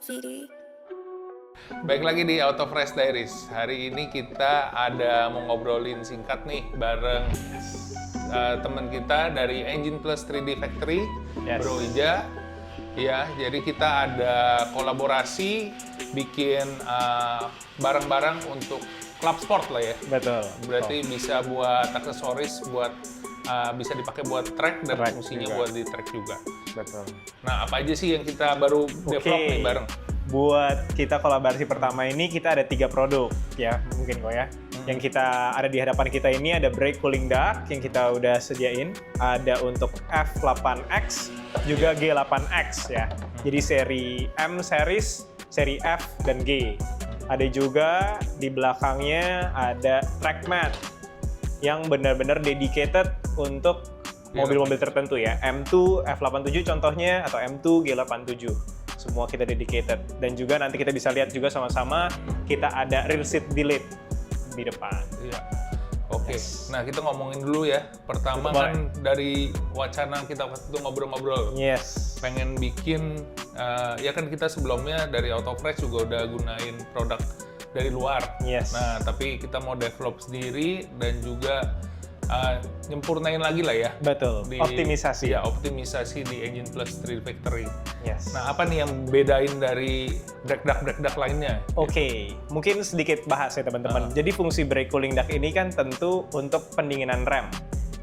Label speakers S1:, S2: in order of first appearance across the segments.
S1: VD.
S2: Baik lagi di Auto Fresh Diaries. Hari ini kita ada mau ngobrolin singkat nih bareng teman kita dari Engine Plus 3D Factory, Bro Ija. Ya, jadi kita ada kolaborasi bikin barang-barang untuk club sport lah ya.
S3: Betul.
S2: Berarti bisa buat aksesoris, buat bisa dipakai buat track dan fungsinya juga buat di track juga.
S3: Betul.
S2: Nah, apa aja sih yang kita baru develop nih bareng?
S3: Buat kita kolaborasi pertama ini kita ada 3 produk ya, mungkin kok ya. Yang kita ada di hadapan kita ini ada brake cooling duct yang kita udah sediain, ada untuk F8X juga G8X ya. Jadi seri M series, seri F dan G. Ada juga di belakangnya ada track mat yang benar-benar dedicated untuk mobil-mobil tertentu ya. M2 F87 contohnya atau M2 G87. Semua kita dedicated, dan juga nanti kita bisa lihat juga sama-sama kita ada rear seat delete di depan.
S2: Iya. Oke. Nah, kita ngomongin dulu ya. Pertama kan dari wacana kita waktu itu ngobrol-ngobrol.
S3: Yes.
S2: Pengen bikin ya kan kita sebelumnya dari AutoFresh juga udah gunain produk dari luar.
S3: Yes.
S2: Nah, tapi kita mau develop sendiri dan juga nyempurnain lagi lah ya.
S3: Betul. Optimisasi.
S2: Ya, optimisasi di Engine Plus 3D Factory.
S3: Yes.
S2: Nah, apa nih yang bedain dari brake duct lainnya?
S3: Oke, mungkin sedikit bahas ya teman-teman. Jadi fungsi brake cooling duct ini kan tentu untuk pendinginan rem,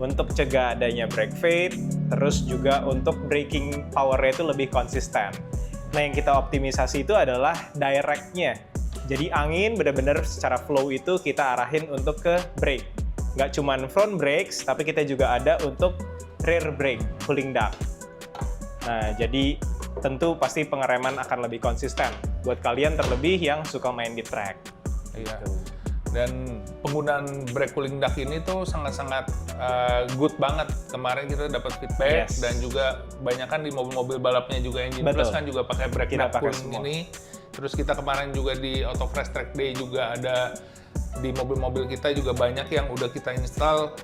S3: untuk cegah adanya brake fade, terus juga untuk braking power-nya itu lebih konsisten. Nah, yang kita optimisasi itu adalah direct-nya. Jadi angin benar-benar secara flow itu kita arahin untuk ke brake. Nggak cuma front brakes, tapi kita juga ada untuk rear brake cooling duct. Nah, jadi tentu pasti pengereman akan lebih konsisten buat kalian terlebih yang suka main di track.
S2: Iya. Dan penggunaan brake cooling duct ini tuh sangat-sangat good banget. Kemarin kita dapat feedback dan juga banyak kan di mobil-mobil balapnya juga Engine Plus kan juga pakai brake duct cooling ini. Terus kita kemarin juga di Auto Fresh Track Day juga ada di mobil-mobil kita juga banyak yang udah kita install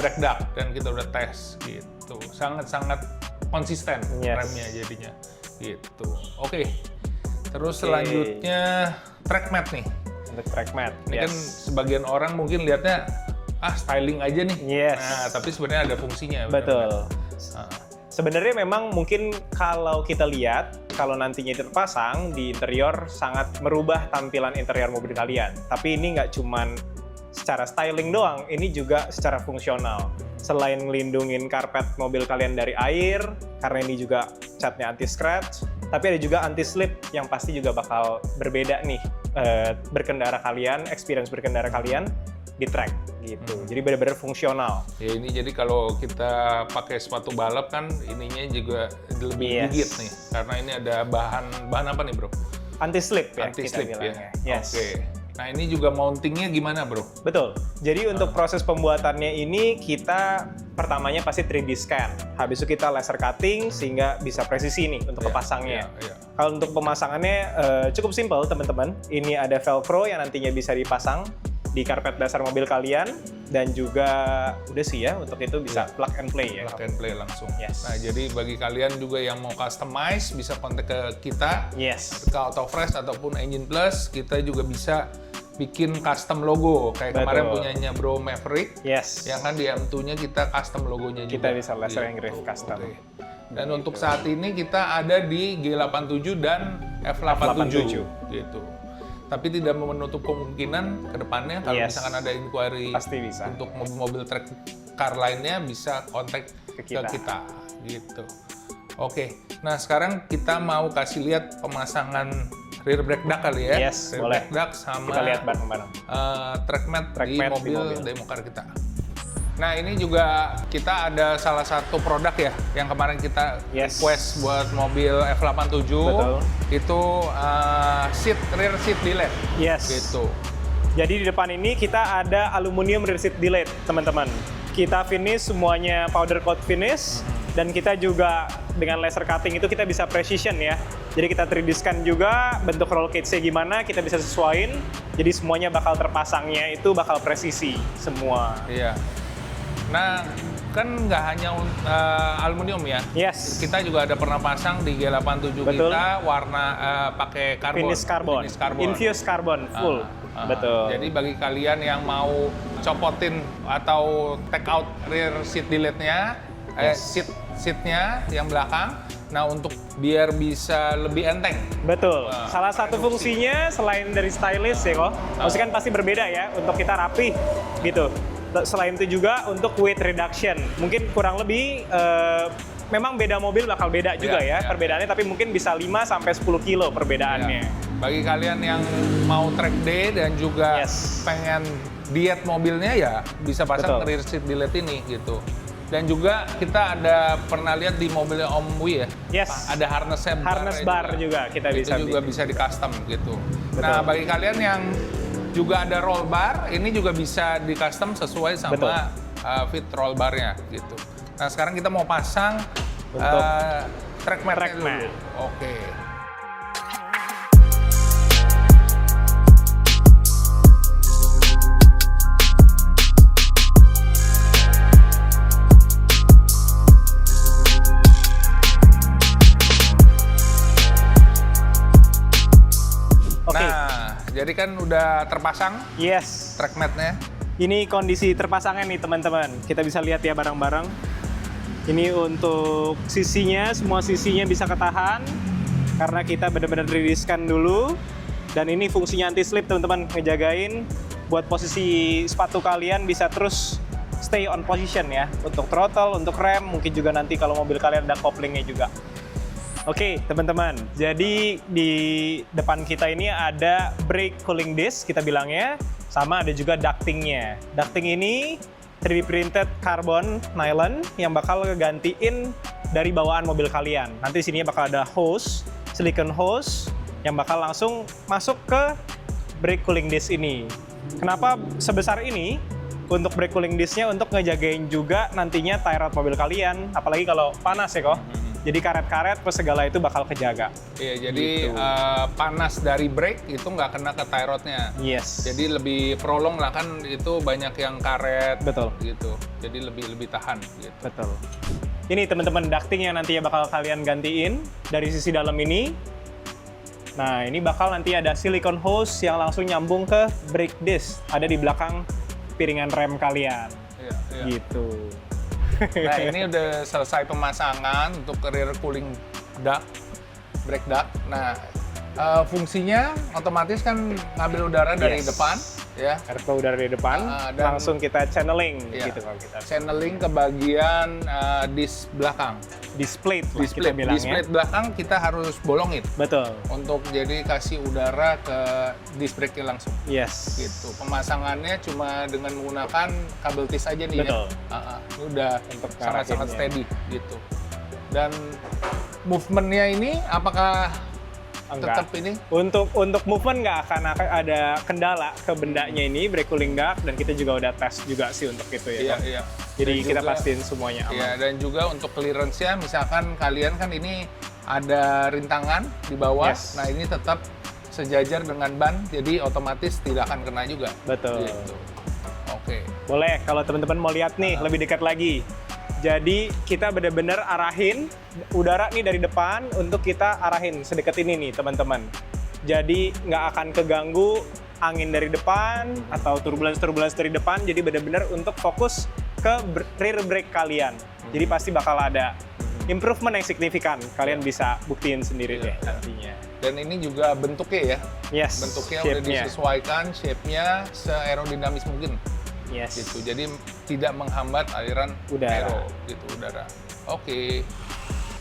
S2: brake duct dan kita udah tes gitu. Sangat-sangat konsisten remnya jadinya gitu. Oke. Terus selanjutnya track mat nih.
S3: Untuk track mat.
S2: Ini kan sebagian orang mungkin lihatnya styling aja nih.
S3: Yes.
S2: Nah, tapi sebenarnya ada fungsinya.
S3: Betul. Sebenarnya memang mungkin kalau kita lihat, kalau nantinya itu terpasang di interior sangat merubah tampilan interior mobil kalian. Tapi ini nggak cuman secara styling doang, ini juga secara fungsional. Selain ngelindungin karpet mobil kalian dari air, karena ini juga catnya anti-scratch, tapi ada juga anti-slip yang pasti juga bakal berbeda nih berkendara kalian, experience berkendara kalian di track gitu. Jadi benar-benar fungsional.
S2: Ya ini jadi kalau kita pakai sepatu balap kan ininya juga lebih gigit nih. Karena ini ada bahan apa nih, Bro?
S3: Anti-slip ya
S2: Anti-slip
S3: kita bilangnya.
S2: ya. Oke. Nah, ini juga mountingnya gimana, Bro?
S3: Betul. Jadi untuk proses pembuatannya ini kita pertamanya pasti 3D scan. Habis itu kita laser cutting sehingga bisa presisi nih untuk kepasangnya. Kalau untuk pemasangannya cukup simpel, teman-teman. Ini ada velcro yang nantinya bisa dipasang di karpet dasar mobil kalian, dan juga udah sih ya, untuk itu bisa plug and play ya.
S2: Plug and play langsung.
S3: Yes.
S2: Nah, jadi bagi kalian juga yang mau customize bisa kontak ke kita, ke AutoFresh ataupun Engine Plus. Kita juga bisa bikin custom logo kayak kemarin punyanya Bro Maverick. Yang kan di M2-nya kita custom logonya juga.
S3: Kita bisa laser engrave custom.
S2: Dan untuk saat ini kita ada di G87 dan F87 gitu. Tapi tidak menutup kemungkinan ke depannya kalau misalkan ada inquiry untuk mobil-mobil track car lainnya bisa kontak ke kita gitu. Oke. Nah, sekarang kita mau kasih lihat pemasangan rear brake duct kali ya.
S3: Rear brake duct sama kita lihat bareng-bareng.
S2: Track mat di mobil demo car kita. Nah, ini juga kita ada salah satu produk ya yang kemarin kita request buat mobil F87.
S3: Betul.
S2: Itu rear seat delete. Gitu.
S3: Jadi di depan ini kita ada aluminium rear seat delete, teman-teman. Kita finish semuanya powder coat finish, dan kita juga dengan laser cutting itu kita bisa precision ya. Jadi kita 3D scan juga bentuk roll cage-nya gimana, kita bisa sesuaiin. Jadi semuanya bakal terpasangnya itu bakal presisi semua.
S2: Iya. Nah, kan nggak hanya aluminium ya.
S3: Yes.
S2: Kita juga ada pernah pasang di G87
S3: Betul.
S2: kita warna pakai karbon.
S3: Finish carbon. Infused carbon full. Betul.
S2: Jadi bagi kalian yang mau copotin atau take out rear seat delete-nya, seatnya yang belakang, nah untuk biar bisa lebih enteng.
S3: Betul. Salah satu fungsinya selain dari stylish ya kok, maksudnya kan pasti berbeda ya untuk kita rapih gitu. Selain itu juga untuk weight reduction, mungkin kurang lebih memang beda mobil bakal beda juga perbedaannya, tapi mungkin bisa 5-10 kilo perbedaannya.
S2: Bagi kalian yang mau track day dan juga pengen diet mobilnya ya bisa pasang rear seat delete ini gitu. Dan juga kita ada pernah lihat di mobilnya Om Wi ya, ada harness
S3: bar juga kita
S2: itu juga bisa di custom gitu. Nah bagi kalian yang juga ada roll bar, ini juga bisa di custom sesuai sama fit roll barnya gitu. Nah sekarang kita mau pasang track mat dulu. Oke. Jadi kan udah terpasang track mat-nya.
S3: Ini kondisi terpasangnya nih teman-teman. Kita bisa lihat ya bareng-bareng. Ini untuk sisinya, semua sisinya bisa ketahan. Karena kita benar-benar riliskan dulu. Dan ini fungsinya anti-slip teman-teman. Ngejagain buat posisi sepatu kalian bisa terus stay on position ya. Untuk throttle, untuk rem, mungkin juga nanti kalau mobil kalian ada couplingnya juga. Oke, teman-teman. Jadi di depan kita ini ada brake cooling disc kita bilangnya, sama ada juga ductingnya. Ducting ini 3D printed carbon nylon yang bakal ngegantiin dari bawaan mobil kalian. Nanti di sini bakal ada hose, silicone hose yang bakal langsung masuk ke brake cooling disc ini. Kenapa sebesar ini? Untuk brake cooling disc-nya untuk ngejagain juga nantinya tie rod mobil kalian, apalagi kalau panas ya kok. Jadi karet-karet plus segala itu bakal kejaga.
S2: Iya, jadi gitu. Panas dari brake itu nggak kena ke tie rodnya.
S3: Yes.
S2: Jadi lebih prolong lah, kan itu banyak yang karet.
S3: Betul.
S2: Gitu. Jadi lebih tahan. Gitu.
S3: Betul. Ini teman-teman ducting yang nantinya bakal kalian gantiin dari sisi dalam ini. Nah ini bakal nanti ada silicone hose yang langsung nyambung ke brake disc. Ada di belakang piringan rem kalian.
S2: Iya.
S3: Gitu.
S2: Nah ini udah selesai pemasangan untuk rear cooling duct, brake duct. Nah fungsinya otomatis kan ngambil udara dari depan, ya.
S3: Air udara dari depan, langsung kita channeling, gitu kalau kita.
S2: Channeling ke bagian disc belakang.
S3: Display belakang kita harus bolongin. Betul. Untuk
S2: jadi kasih udara ke disc brake-nya langsung.
S3: Yes.
S2: Gitu. Pemasangannya cuma dengan menggunakan kabel tis aja nih.
S3: Betul.
S2: Ya. Ini udah sangat-sangat steady gitu. Dan movementnya ini apakah tetap ini?
S3: Untuk movement nggak akan ada kendala ke bendanya ini, brake cooling duct, dan kita juga udah tes juga sih untuk itu ya.
S2: Iya.
S3: Jadi dan kita pastiin semuanya aman.
S2: Iya, dan juga untuk clearance-nya, misalkan kalian kan ini ada rintangan di bawah, nah ini tetap sejajar dengan ban, jadi otomatis tidak akan kena juga.
S3: Betul.
S2: Gitu. Oke.
S3: Boleh, kalau teman-teman mau lihat nih lebih dekat lagi. Jadi kita benar-benar arahin udara nih dari depan untuk kita arahin sedekat ini nih teman-teman. Jadi nggak akan keganggu angin dari depan atau turbulence dari depan. Jadi benar-benar untuk fokus ke rear brake kalian. Jadi pasti bakal ada improvement yang signifikan. Kalian bisa buktiin sendiri deh nantinya.
S2: Dan ini juga bentuknya ya.
S3: Yes.
S2: Bentuknya udah disesuaikan, shape-nya se-aerodinamis mungkin.
S3: Yes.
S2: Gitu. Jadi tidak menghambat aliran udara. Udara. Oke.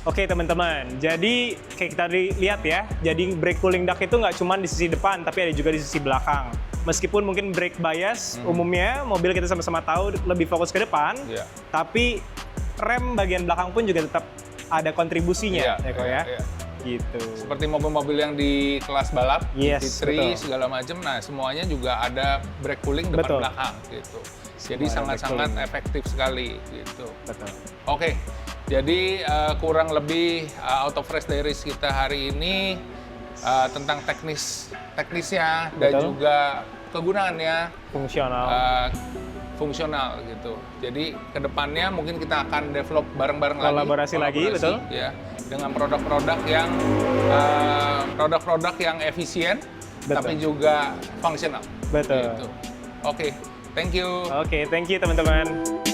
S3: Oke teman-teman, jadi kayak kita lihat ya, jadi brake cooling duct itu nggak cuma di sisi depan, tapi ada juga di sisi belakang. Meskipun mungkin brake bias umumnya mobil kita sama-sama tahu lebih fokus ke depan, tapi rem bagian belakang pun juga tetap ada kontribusinya, ya. Gitu.
S2: Seperti mobil-mobil yang di kelas balap,
S3: T3
S2: segala macam, nah semuanya juga ada brake cooling depan belakang gitu. Jadi sangat-sangat efektif sekali gitu.
S3: Betul.
S2: Oke. Jadi kurang lebih out of race diaries kita hari ini tentang teknisnya dan juga kegunaannya,
S3: fungsional,
S2: fungsional gitu. Jadi kedepannya mungkin kita akan develop bareng-bareng
S3: Kolaborasi lagi, betul.
S2: Ya, dengan produk-produk yang efisien,
S3: Betul.
S2: tapi juga fungsional.
S3: Betul.
S2: Gitu. Oke, thank you.
S3: Oke, thank you teman-teman.